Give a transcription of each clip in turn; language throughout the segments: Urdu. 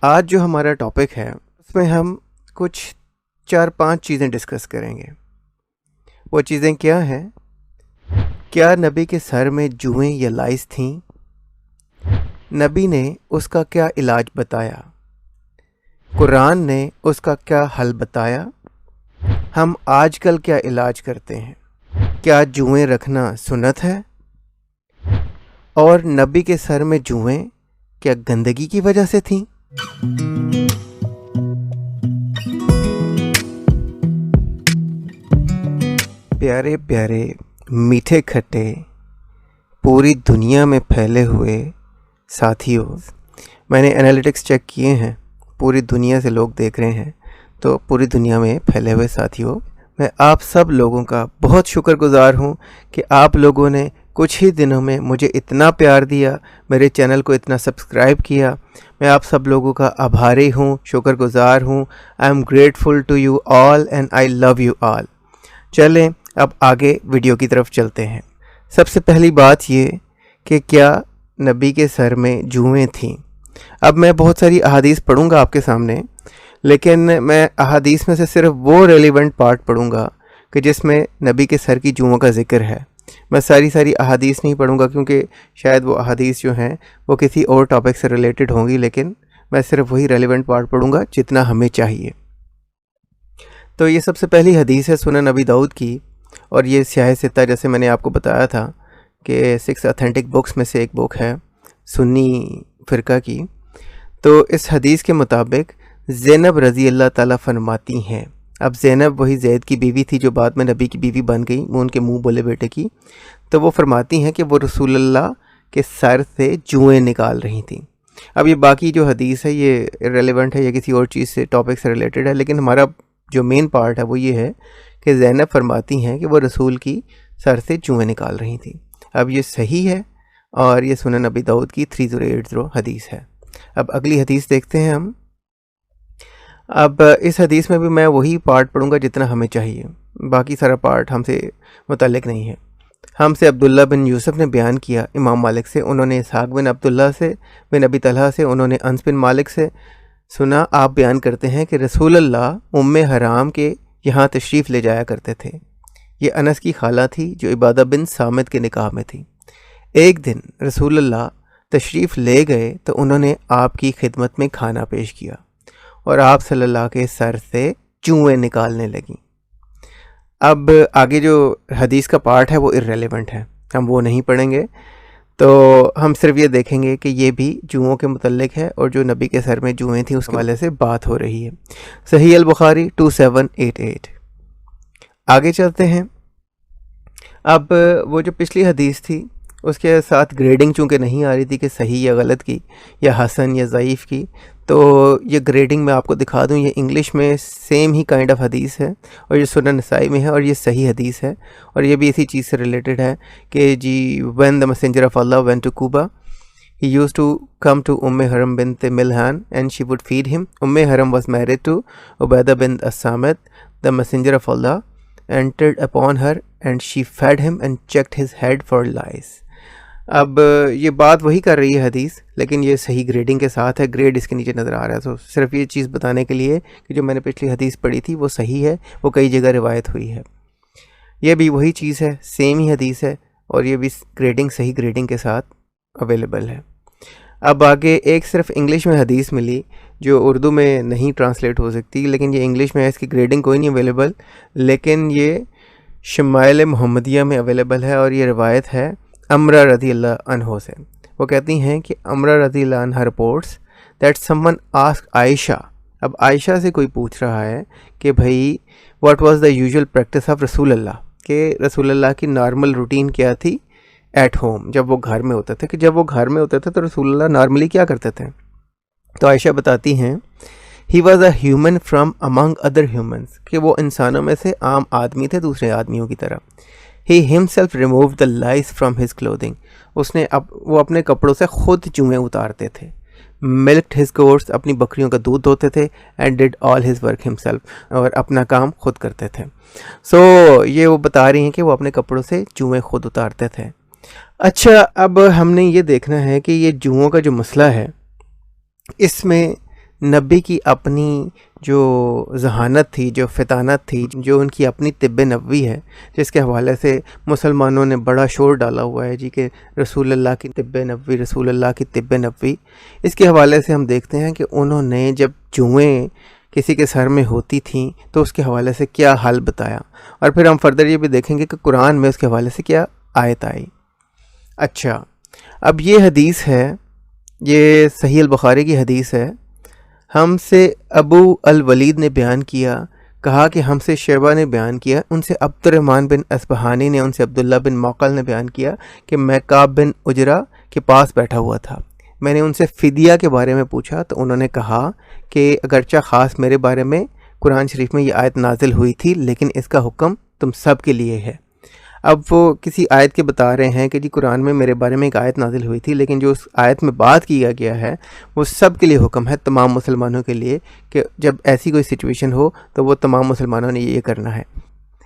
آج جو ہمارا ٹاپک ہے اس میں ہم کچھ 4-5 چیزیں ڈسکس کریں گے۔ وہ چیزیں کیا ہیں؟ کیا نبی کے سر میں جوئیں یا لائس تھیں؟ نبی نے اس کا کیا علاج بتایا؟ قرآن نے اس کا کیا حل بتایا؟ ہم آج کل کیا علاج کرتے ہیں؟ کیا جوئیں رکھنا سنت ہے؟ اور نبی کے سر میں جوئیں کیا گندگی کی وجہ سے تھیں؟ پیارے پیارے میٹھے کھٹے پوری دنیا میں پھیلے ہوئے ساتھیوں، میں نے انالیٹکس چیک کیے ہیں، پوری دنیا سے لوگ دیکھ رہے ہیں، تو پوری دنیا میں پھیلے ہوئے ساتھیوں، میں آپ سب لوگوں کا بہت شکر گزار ہوں کہ آپ لوگوں نے کچھ ہی دنوں میں مجھے اتنا پیار دیا، میرے چینل کو اتنا سبسکرائب کیا۔ میں آپ سب لوگوں کا آبھاری ہوں، شکر گزار ہوں۔ I am grateful to you all and I love you all. چلیں اب آگے ویڈیو کی طرف چلتے ہیں۔ سب سے پہلی بات یہ کہ کیا نبی کے سر میں جوئیں تھیں؟ اب میں بہت ساری احادیث پڑھوں گا آپ کے سامنے، لیکن میں احادیث میں سے صرف وہ ریلیونٹ پارٹ پڑھوں گا کہ جس میں نبی کے سر کی جوؤں کا ذکر ہے۔ میں ساری احادیث نہیں پڑھوں گا کیونکہ شاید وہ احادیث جو ہیں وہ کسی اور ٹاپک سے ریلیٹڈ ہوں گی، لیکن میں صرف وہی ریلیونٹ پارٹ پڑھوں گا جتنا ہمیں چاہیے۔ تو یہ سب سے پہلی حدیث ہے سنن نبی داؤد کی، اور یہ سیاہ ستہ جیسے میں نے آپ کو بتایا تھا کہ 6 اتھینٹک بکس میں سے ایک بک ہے سنی فرقہ کی۔ تو اس حدیث کے مطابق زینب رضی اللہ تعالیٰ فرماتی ہیں، اب زینب وہی زید کی بیوی تھی جو بعد میں نبی کی بیوی بن گئی، وہ ان کے منہ بولے بیٹے کی، تو وہ فرماتی ہیں کہ وہ رسول اللہ کے سر سے جوئیں نکال رہی تھیں۔ اب یہ باقی جو حدیث ہے یہ ریلیونٹ ہے، یہ کسی اور چیز سے ٹاپک سے ریلیٹڈ ہے، لیکن ہمارا جو مین پارٹ ہے وہ یہ ہے کہ زینب فرماتی ہیں کہ وہ رسول کی سر سے جوئیں نکال رہی تھیں۔ اب یہ صحیح ہے اور یہ سنن نبی داؤد کی 3080 حدیث ہے۔ اب اگلی حدیث دیکھتے ہیں ہم۔ اب اس حدیث میں بھی میں وہی پارٹ پڑھوں گا جتنا ہمیں چاہیے، باقی سارا پارٹ ہم سے متعلق نہیں ہے۔ ہم سے عبداللہ بن یوسف نے بیان کیا امام مالک سے، انہوں نے اسحاق بن عبداللہ سے بن ابی طلحہ سے، انہوں نے انس بن مالک سے سنا، آپ بیان کرتے ہیں کہ رسول اللہ ام حرام کے یہاں تشریف لے جایا کرتے تھے۔ یہ انس کی خالہ تھی جو عبادہ بن صامت کے نکاح میں تھی۔ ایک دن رسول اللہ تشریف لے گئے تو انہوں نے آپ کی خدمت میں کھانا پیش کیا اور آپ صلی اللہ کے سر سے جوئیں نکالنے لگیں۔ اب آگے جو حدیث کا پارٹ ہے وہ ارریلیونٹ ہے، ہم وہ نہیں پڑھیں گے، تو ہم صرف یہ دیکھیں گے کہ یہ بھی جوؤں کے متعلق ہے اور جو نبی کے سر میں جوئیں تھیں اس حوالے سے بات ہو رہی ہے۔ صحیح البخاری 2788۔ آگے چلتے ہیں۔ اب وہ جو پچھلی حدیث تھی اس کے ساتھ گریڈنگ چونکہ نہیں آ رہی تھی کہ صحیح یا غلط کی یا حسن یا ضعیف کی، تو یہ گریڈنگ میں آپ کو دکھا دوں، یہ انگلش میں سیم ہی کائنڈ آف حدیث ہے اور یہ سنن نسائی میں ہے اور یہ صحیح حدیث ہے، اور یہ بھی اسی چیز سے ریلیٹڈ ہے کہ جی when the messenger of Allah went to Quba he used to come to حرم بنت ملحان and she would feed him. حرم was married to Ubaidah bin as-Samit. The messenger of Allah entered upon her and she fed him and checked his head for lice. اب یہ بات وہی کر رہی ہے حدیث، لیکن یہ صحیح گریڈنگ کے ساتھ ہے، گریڈ اس کے نیچے نظر آ رہا ہے، تو صرف یہ چیز بتانے کے لیے کہ جو میں نے پچھلی حدیث پڑھی تھی وہ صحیح ہے، وہ کئی جگہ روایت ہوئی ہے، یہ بھی وہی چیز ہے، سیم ہی حدیث ہے اور یہ بھی گریڈنگ صحیح گریڈنگ کے ساتھ اویلیبل ہے۔ اب آگے ایک صرف انگلش میں حدیث ملی جو اردو میں نہیں ٹرانسلیٹ ہو سکتی، لیکن یہ انگلش میں ہے، اس کی گریڈنگ کوئی نہیں اویلیبل، لیکن یہ شمائل محمدیہ میں اویلیبل ہے اور یہ روایت ہے امرہ رضی اللہ عنہ سے۔ وہ کہتی ہیں کہ امرہ رضی اللہ عنہ رپورٹس دیٹ someone asked عائشہ، اب عائشہ سے کوئی پوچھ رہا ہے کہ بھائی what was the usual practice of رسول اللہ، کہ رسول اللہ کی نارمل روٹین کیا تھی ایٹ ہوم، جب وہ گھر میں ہوتے تھے، کہ جب وہ گھر میں ہوتے تھے تو رسول اللہ نارملی کیا کرتے تھے۔ تو عائشہ بتاتی ہیں he was a human from among other humans، کہ وہ انسانوں میں سے عام آدمی تھے دوسرے آدمیوں کی طرح۔ he himself removed the lice from his clothing، وہ اپنے کپڑوں سے خود جوئیں اتارتے تھے۔ milked his goats، اپنی بکریوں کا دودھ دھوتے تھے، and did all his work himself، اور اپنا کام خود کرتے تھے۔ یہ وہ بتا رہی ہیں کہ وہ اپنے کپڑوں سے جوئیں خود اتارتے تھے۔ اچھا، اب ہم نے یہ دیکھنا ہے کہ یہ جوؤں کا جو مسئلہ ہے اس میں نبی کی اپنی جو ذہانت تھی، جو فطانت تھی، جو ان کی اپنی طب نبوی ہے، جس کے حوالے سے مسلمانوں نے بڑا شور ڈالا ہوا ہے جی کہ رسول اللہ کی طب نبوی، رسول اللہ کی طب نبوی، اس کے حوالے سے ہم دیکھتے ہیں کہ انہوں نے جب جوئیں کسی کے سر میں ہوتی تھیں تو اس کے حوالے سے کیا حل بتایا، اور پھر ہم فردر یہ بھی دیکھیں گے کہ قرآن میں اس کے حوالے سے کیا آیت آئی۔ اچھا، اب یہ حدیث ہے، یہ صحیح البخاری کی حدیث ہے۔ ہم سے ابو الولید نے بیان کیا، کہا کہ ہم سے شعبہ نے بیان کیا، ان سے عبد الرحمن بن اصبہانی نے، ان سے عبداللہ بن موقل نے بیان کیا کہ میں کعب بن اجرا کے پاس بیٹھا ہوا تھا۔ میں نے ان سے فدیہ کے بارے میں پوچھا تو انہوں نے کہا کہ اگرچہ خاص میرے بارے میں قرآن شریف میں یہ آیت نازل ہوئی تھی، لیکن اس کا حکم تم سب کے لیے ہے۔ اب وہ کسی آیت کے بتا رہے ہیں کہ جی قرآن میں میرے بارے میں ایک آیت نازل ہوئی تھی، لیکن جو اس آیت میں بات کیا گیا ہے وہ سب کے لیے حکم ہے، تمام مسلمانوں کے لیے، کہ جب ایسی کوئی سچویشن ہو تو وہ تمام مسلمانوں نے یہ کرنا ہے۔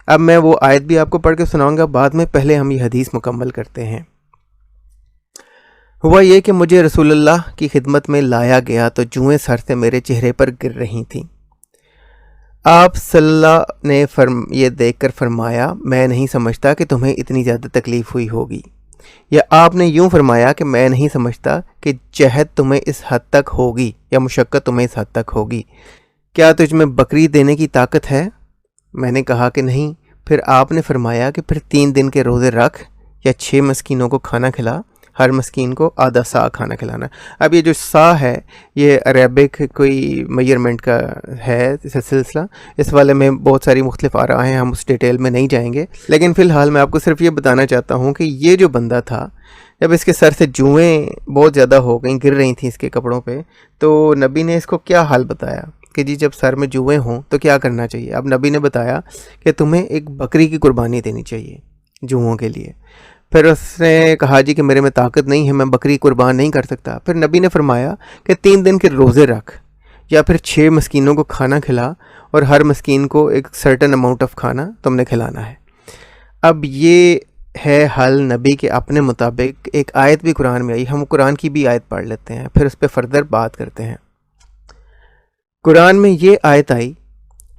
اب میں وہ آیت بھی آپ کو پڑھ کے سناؤں گا بعد میں، پہلے ہم یہ حدیث مکمل کرتے ہیں۔ ہوا یہ کہ مجھے رسول اللہ کی خدمت میں لایا گیا تو جوئیں سر سے میرے چہرے پر گر رہی تھیں۔ آپ صلی اللہ نے یہ دیکھ کر فرمایا، میں نہیں سمجھتا کہ تمہیں اتنی زیادہ تکلیف ہوئی ہوگی، یا آپ نے یوں فرمایا کہ میں نہیں سمجھتا کہ جہد تمہیں اس حد تک ہوگی یا مشقت تمہیں اس حد تک ہوگی، کیا تجھ میں بکری دینے کی طاقت ہے؟ میں نے کہا کہ نہیں۔ پھر آپ نے فرمایا کہ پھر 3 دن کے روزے رکھ یا 6 مسکینوں کو کھانا کھلا، ہر مسکین کو آدھا سا کھانا کھلانا۔ اب یہ جو سا ہے یہ عربک کوئی میجرمنٹ کا ہے سلسلہ، اس والے میں بہت ساری مختلف آراء ہیں، ہم اس ڈیٹیل میں نہیں جائیں گے، لیکن فی الحال میں آپ کو صرف یہ بتانا چاہتا ہوں کہ یہ جو بندہ تھا، جب اس کے سر سے جوئیں بہت زیادہ ہو گئیں، گر رہی تھیں اس کے کپڑوں پہ، تو نبی نے اس کو کیا حل بتایا کہ جی جب سر میں جوئیں ہوں تو کیا کرنا چاہیے۔ اب نبی نے بتایا کہ تمہیں ایک بکری کی قربانی دینی چاہیے جوؤں کے لیے۔ پھر اس نے کہا جی کہ میرے میں طاقت نہیں ہے، میں بکری قربان نہیں کر سکتا۔ پھر نبی نے فرمایا کہ 3 دن کے روزے رکھ یا پھر 6 مسکینوں کو کھانا کھلا، اور ہر مسکین کو ایک سرٹن اماؤنٹ آف کھانا تم نے کھلانا ہے۔ اب یہ ہے حل نبی کے اپنے مطابق۔ ایک آیت بھی قرآن میں آئی، ہم قرآن کی بھی آیت پڑھ لیتے ہیں، پھر اس پہ فردر بات کرتے ہیں۔ قرآن میں یہ آیت آئی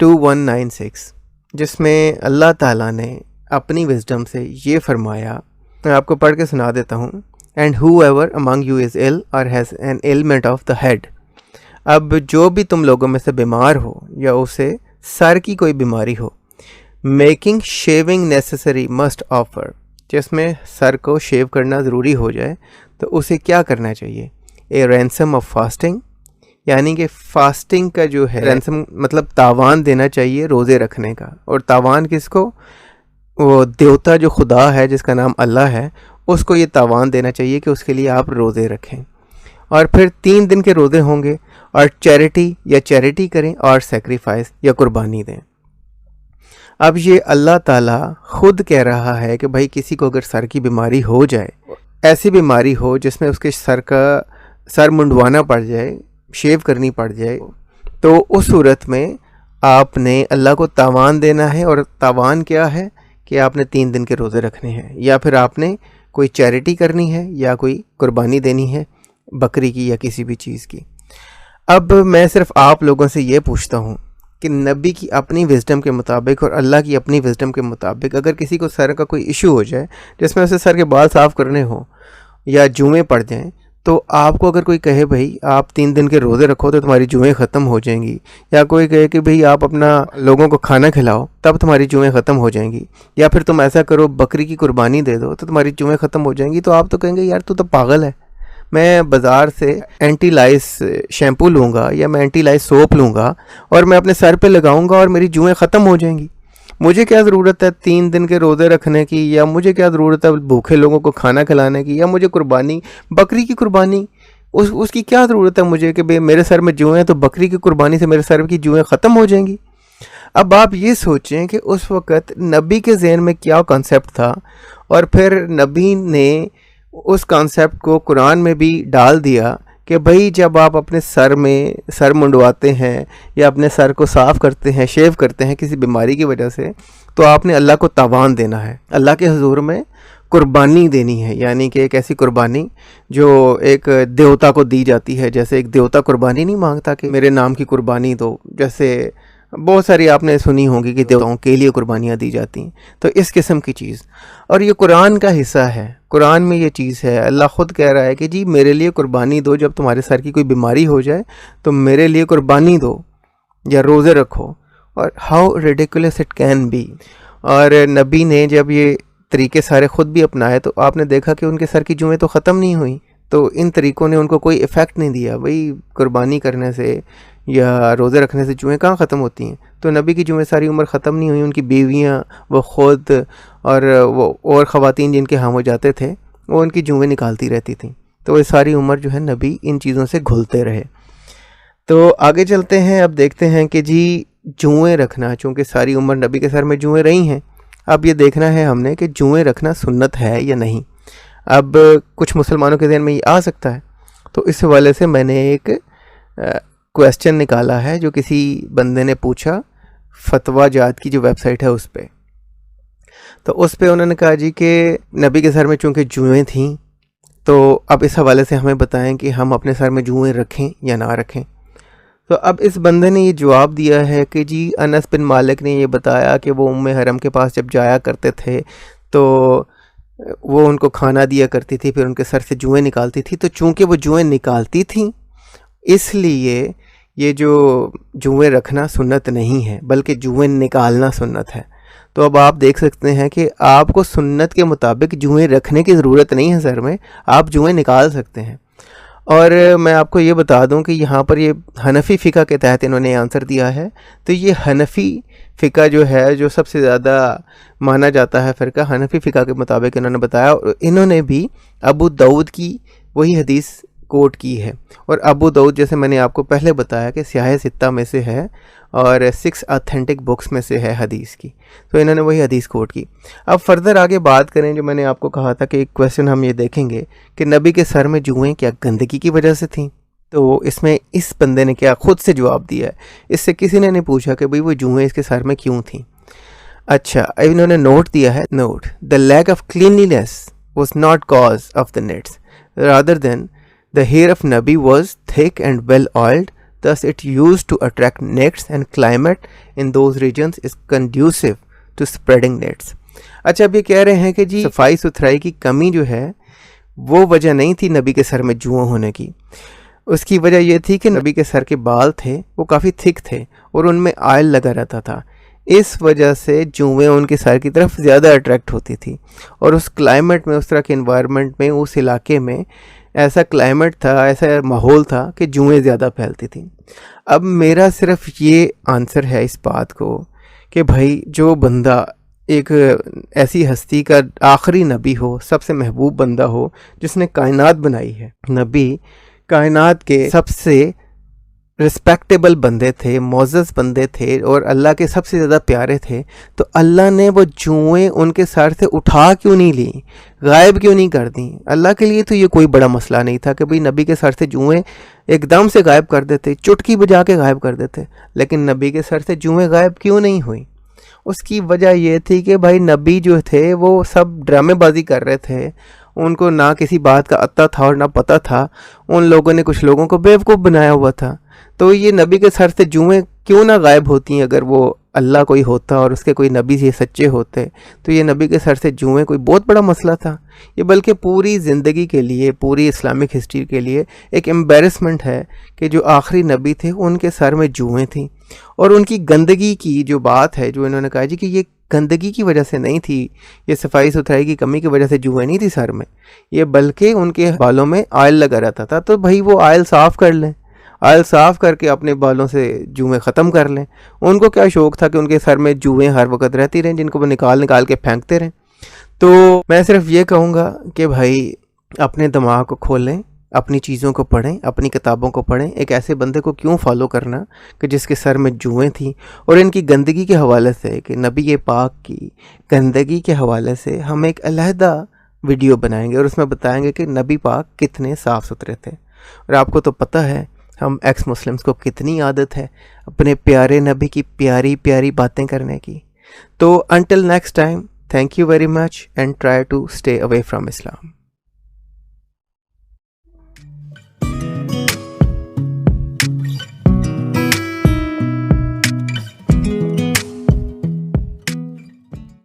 2196، جس میں اللہ تعالیٰ نے اپنی وزڈم سے یہ فرمایا، میں آپ کو پڑھ کے سنا دیتا ہوں۔ And whoever among you is ill اور has an ailment of the head, اب جو بھی تم لوگوں میں سے بیمار ہو یا اسے سر کی کوئی بیماری ہو، making shaving necessary must offer, جس میں سر کو شیو کرنا ضروری ہو جائے تو اسے کیا کرنا چاہیے؟ اے رینسم آف فاسٹنگ، یعنی کہ فاسٹنگ کا جو ہے رینسم مطلب تاوان دینا چاہیے روزے رکھنے کا۔ اور تاوان کس کو؟ وہ دیوتا جو خدا ہے جس کا نام اللہ ہے، اس کو یہ تاوان دینا چاہیے کہ اس کے لیے آپ روزے رکھیں۔ اور پھر 3 دن کے روزے ہوں گے، اور چیریٹی کریں اور سیکریفائس یا قربانی دیں۔ اب یہ اللہ تعالیٰ خود کہہ رہا ہے کہ بھائی کسی کو اگر سر کی بیماری ہو جائے، ایسی بیماری ہو جس میں اس کے سر منڈوانا پڑ جائے، شیو کرنی پڑ جائے، تو اس صورت میں آپ نے اللہ کو تاوان دینا ہے۔ اور تاوان کیا ہے کہ آپ نے 3 دن کے روزے رکھنے ہیں، یا پھر آپ نے کوئی چیریٹی کرنی ہے، یا کوئی قربانی دینی ہے بکری کی یا کسی بھی چیز کی۔ اب میں صرف آپ لوگوں سے یہ پوچھتا ہوں کہ نبی کی اپنی وزڈم کے مطابق اور اللہ کی اپنی وزڈم کے مطابق اگر کسی کو سر کا کوئی ایشو ہو جائے جس میں اسے سر کے بال صاف کرنے ہوں یا جوئیں پڑ جائیں، تو آپ کو اگر کوئی کہے بھائی آپ 3 دن کے روزے رکھو تو تمہاری جوئیں ختم ہو جائیں گی، یا کوئی کہے کہ بھئی آپ اپنا لوگوں کو کھانا کھلاؤ تب تمہاری جوئیں ختم ہو جائیں گی، یا پھر تم ایسا کرو بکری کی قربانی دے دو تو تمہاری جوئیں ختم ہو جائیں گی، تو آپ تو کہیں گے یار تو پاگل ہے، میں بازار سے اینٹی لائس شیمپو لوں گا یا میں اینٹی لائس سوپ لوں گا اور میں اپنے سر پہ لگاؤں گا اور میری جوئیں ختم ہو جائیں گی۔ مجھے کیا ضرورت ہے 3 دن کے روزے رکھنے کی، یا مجھے کیا ضرورت ہے بھوکے لوگوں کو کھانا کھلانے کی، یا مجھے قربانی بکری کی قربانی اس کی کیا ضرورت ہے مجھے کہ بھئی میرے سر میں جوئیں ہیں تو بکری کی قربانی سے میرے سر کی جوئیں ختم ہو جائیں گی۔ اب آپ یہ سوچیں کہ اس وقت نبی کے ذہن میں کیا کانسیپٹ تھا، اور پھر نبی نے اس کانسیپٹ کو قرآن میں بھی ڈال دیا کہ بھئی جب آپ اپنے سر منڈواتے ہیں یا اپنے سر کو صاف کرتے ہیں، شیو کرتے ہیں کسی بیماری کی وجہ سے، تو آپ نے اللہ کو تاوان دینا ہے، اللہ کے حضور میں قربانی دینی ہے، یعنی کہ ایک ایسی قربانی جو ایک دیوتا کو دی جاتی ہے. جیسے ایک دیوتا قربانی نہیں مانگتا کہ میرے نام کی قربانی دو، جیسے بہت ساری آپ نے سنی ہوگی کہ دیوتاؤں کے لیے قربانیاں دی جاتی ہیں. تو اس قسم کی چیز، اور یہ قرآن کا حصہ ہے، قرآن میں یہ چیز ہے. اللہ خود کہہ رہا ہے کہ جی میرے لیے قربانی دو، جب تمہارے سر کی کوئی بیماری ہو جائے تو میرے لیے قربانی دو یا روزے رکھو. اور how ridiculous it can be. اور نبی نے جب یہ طریقے سارے خود بھی اپنائے تو آپ نے دیکھا کہ ان کے سر کی جوئیں تو ختم نہیں ہوئیں. تو ان طریقوں نے ان کو کوئی ایفیکٹ نہیں دیا. وہی قربانی کرنے سے یا روزے رکھنے سے جوئیں کہاں ختم ہوتی ہیں؟ تو نبی کی جوئیں ساری عمر ختم نہیں ہوئی. ان کی بیویاں، وہ خود، اور وہ اور خواتین جن کے ہاں وہ جاتے تھے، وہ ان کی جوئیں نکالتی رہتی تھیں. تو وہ ساری عمر جو ہے نبی ان چیزوں سے گھلتے رہے. تو آگے چلتے ہیں. اب دیکھتے ہیں کہ جی جوئیں رکھنا، چونکہ ساری عمر نبی کے سر میں جوئیں رہی ہیں، اب یہ دیکھنا ہے ہم نے کہ جوئیں رکھنا سنت ہے یا نہیں. اب کچھ مسلمانوں کے ذہن میں یہ آ سکتا ہے، تو اس حوالے سے میں نے ایک کویسچن نکالا ہے جو کسی بندے نے پوچھا فتویٰ جات کی جو ویب سائٹ ہے اس پہ. تو اس پہ انہوں نے کہا جی کہ نبی کے سر میں چونکہ جوئیں تھیں تو اب اس حوالے سے ہمیں بتائیں کہ ہم اپنے سر میں جوئیں رکھیں یا نہ رکھیں. تو اب اس بندے نے یہ جواب دیا ہے کہ جی انس بن مالک نے یہ بتایا کہ وہ حرم کے پاس جب جایا کرتے تھے تو وہ ان کو کھانا دیا کرتی تھی، پھر ان کے سر سے جوئیں نکالتی تھی. تو چونکہ وہ جوئیں نکالتی تھیں اس لیے یہ جو جوئیں رکھنا سنت نہیں ہے، بلکہ جوئیں نکالنا سنت ہے. تو اب آپ دیکھ سکتے ہیں کہ آپ کو سنت کے مطابق جوئیں رکھنے کی ضرورت نہیں ہے سر میں، آپ جوئیں نکال سکتے ہیں. اور میں آپ کو یہ بتا دوں کہ یہاں پر یہ حنفی فقہ کے تحت انہوں نے آنسر دیا ہے. تو یہ حنفی فقہ جو ہے، جو سب سے زیادہ مانا جاتا ہے فرقہ، حنفی فقہ کے مطابق انہوں نے بتایا. اور انہوں نے بھی ابو داؤد کی وہی حدیث کوٹ کی ہے. اور ابو داؤد جیسے میں نے آپ کو پہلے بتایا کہ سیاہ ستہ میں سے ہے اور 6 اتھینٹک بکس میں سے ہے حدیث کی، تو انہوں نے وہی حدیث کوٹ کی. اب فردر آگے بات کریں، جو میں نے آپ کو کہا تھا کہ ایک کویسچن ہم یہ دیکھیں گے کہ نبی کے سر میں جوئیں کیا گندگی کی وجہ سے تھیں. تو اس میں اس بندے نے کیا خود سے جواب دیا ہے، اس سے کسی نے نہیں پوچھا کہ بھئی وہ جوئیں اس کے سر میں کیوں تھیں. اچھا، انہوں نے نوٹ دیا ہے، note the lack of cleanliness was not cause of the nits rather than the hair of Nabi was thick and well oiled, thus it used to attract nets and climate in those regions is conducive to spreading nets. اچھا، اب یہ کہہ رہے ہیں کہ جی صفائی ستھرائی کی کمی جو ہے وہ وجہ نہیں تھی نبی کے سر میں جوئیں ہونے کی. اس کی وجہ یہ تھی کہ نبی کے سر کے بال تھے وہ کافی تھک تھے اور ان میں آئل لگا رہتا تھا. اس وجہ سے جوئیں ان کے سر کی طرف زیادہ اٹریکٹ ہوتی تھی، اور اس کلائمیٹ میں، اس طرح کے انوائرمنٹ میں، اس علاقے میں ایسا کلائمیٹ تھا، ایسا ماحول تھا کہ جوئیں زیادہ پھیلتی تھیں. اب میرا صرف یہ آنسر ہے اس بات کو کہ بھائی جو بندہ ایک ایسی ہستی کا آخری نبی ہو، سب سے محبوب بندہ ہو، جس نے کائنات بنائی ہے، نبی کائنات کے سب سے رسپیکٹیبل بندے تھے، معزز بندے تھے، اور اللہ کے سب سے زیادہ پیارے تھے، تو اللہ نے وہ جوئیں ان کے سر سے اٹھا کیوں نہیں لی، غائب کیوں نہیں کر دیں؟ اللہ کے لیے تو یہ کوئی بڑا مسئلہ نہیں تھا کہ بھئی نبی کے سر سے جوئیں ایک دم سے غائب کر دیتے، چٹکی بجا کے غائب کر دیتے. لیکن نبی کے سر سے جوئیں غائب کیوں نہیں ہوئی؟ اس کی وجہ یہ تھی کہ بھائی نبی جو تھے وہ سب ڈرامے بازی کر رہے تھے، ان کو نہ کسی بات کا عطا تھا اور نہ پتہ تھا. ان لوگوں نے کچھ لوگوں کو بیوقوف بنایا ہوا تھا. تو یہ نبی کے سر سے جوئیں کیوں نہ غائب ہوتی ہیں؟ اگر وہ اللہ کوئی ہوتا اور اس کے کوئی نبی سے سچے ہوتے تو یہ نبی کے سر سے جوئیں کوئی بہت بڑا مسئلہ تھا. یہ بلکہ پوری زندگی کے لیے، پوری اسلامک ہسٹری کے لیے ایک ایمبیرسمنٹ ہے کہ جو آخری نبی تھے ان کے سر میں جوئیں تھیں. اور ان کی گندگی کی جو بات ہے، جو انہوں نے کہا جی کہ یہ گندگی کی وجہ سے نہیں تھی، یہ صفائی ستھرائی کی کمی کی وجہ سے جوئیں نہیں تھی سر میں، یہ بلکہ ان کے بالوں میں آئل لگا رہتا تھا. تو بھائی وہ آئل صاف کر لیں، آئل صاف کر کے اپنے بالوں سے جوئیں ختم کر لیں. ان کو کیا شوق تھا کہ ان کے سر میں جوئیں ہر وقت رہتی رہیں جن کو وہ نکال نکال کے پھینکتے رہیں. تو میں صرف یہ کہوں گا کہ بھائی اپنے دماغ کو کھولیں، اپنی چیزوں کو پڑھیں، اپنی کتابوں کو پڑھیں. ایک ایسے بندے کو کیوں فالو کرنا کہ جس کے سر میں جوئیں تھیں؟ اور ان کی گندگی کے حوالے سے، کہ نبی پاک کی گندگی کے حوالے سے ہم ایک علیحدہ ویڈیو بنائیں گے اور اس میں بتائیں گے کہ نبی پاک کتنے صاف ستھرے تھے. اور آپ کو تو پتہ ہے ہم ایکس مسلمز کو کتنی عادت ہے اپنے پیارے نبی کی پیاری پیاری باتیں کرنے کی. تو until next time, Thank you very much and try to stay away from Islam.